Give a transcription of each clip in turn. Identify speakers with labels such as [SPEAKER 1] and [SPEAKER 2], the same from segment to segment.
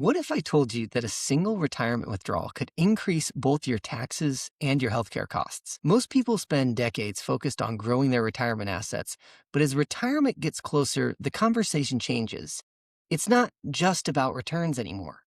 [SPEAKER 1] What if I told you that a single retirement withdrawal could increase both your taxes and your healthcare costs? Most people spend decades focused on growing their retirement assets, but as retirement gets closer, the conversation changes. It's not just about returns anymore.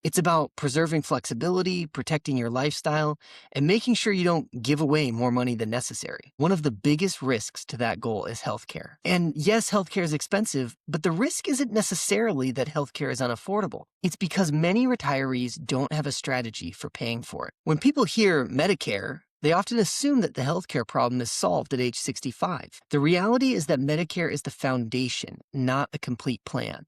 [SPEAKER 1] It's about preserving flexibility, protecting your lifestyle, and making sure you don't give away more money than necessary. One of the biggest risks to that goal is healthcare. And yes, healthcare is expensive, but the risk isn't necessarily that healthcare is unaffordable. It's because many retirees don't have a strategy for paying for it. When people hear Medicare, they often assume that the healthcare problem is solved at age 65. The reality is that Medicare is the foundation, not a complete plan.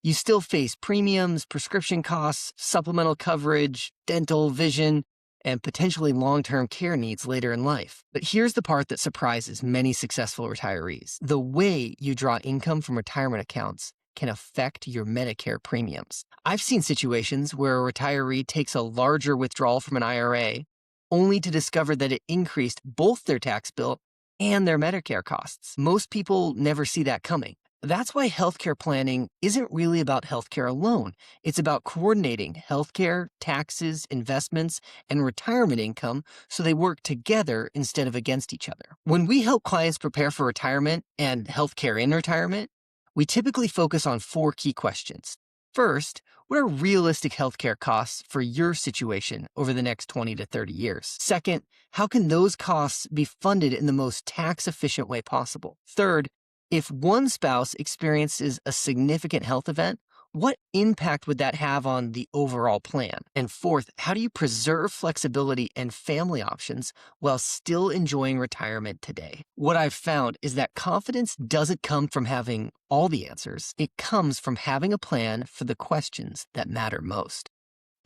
[SPEAKER 1] You still face premiums, prescription costs, supplemental coverage, dental, vision, and potentially long-term care needs later in life. But here's the part that surprises many successful retirees. The way you draw income from retirement accounts can affect your Medicare premiums. I've seen situations where a retiree takes a larger withdrawal from an IRA only to discover that it increased both their tax bill and their Medicare costs. Most people never see that coming. That's why healthcare planning isn't really about healthcare alone. It's about coordinating healthcare, taxes, investments, and retirement income so they work together instead of against each other. When we help clients prepare for retirement and healthcare in retirement, we typically focus on 4 key questions. First, what are realistic healthcare costs for your situation over the next 20 to 30 years? Second, how can those costs be funded in the most tax-efficient way possible? Third, if one spouse experiences a significant health event, what impact would that have on the overall plan? And fourth, how do you preserve flexibility and family options while still enjoying retirement today? What I've found is that confidence doesn't come from having all the answers. It comes from having a plan for the questions that matter most.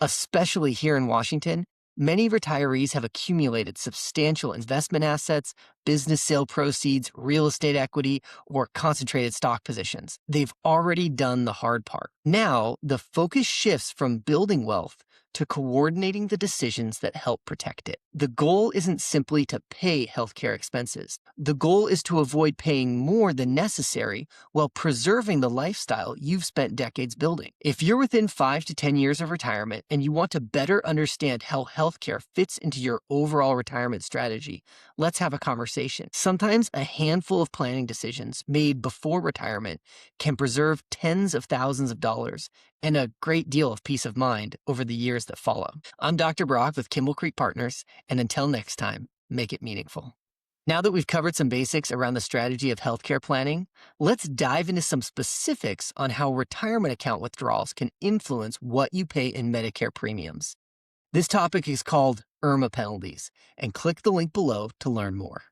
[SPEAKER 1] Especially here in Washington, many retirees have accumulated substantial investment assets, business sale proceeds, real estate equity, or concentrated stock positions. They've already done the hard part. Now, the focus shifts from building wealth to coordinating the decisions that help protect it. The goal isn't simply to pay healthcare expenses. The goal is to avoid paying more than necessary while preserving the lifestyle you've spent decades building. If you're within 5 to 10 years of retirement and you want to better understand how healthcare fits into your overall retirement strategy, let's have a conversation. Sometimes a handful of planning decisions made before retirement can preserve tens of thousands of dollars and a great deal of peace of mind over the years that follow. I'm Dr. Brock with Kimball Creek Partners, and until next time, make it meaningful. Now that we've covered some basics around the strategy of healthcare planning, let's dive into some specifics on how retirement account withdrawals can influence what you pay in Medicare premiums. This topic is called IRMAA penalties, and click the link below to learn more.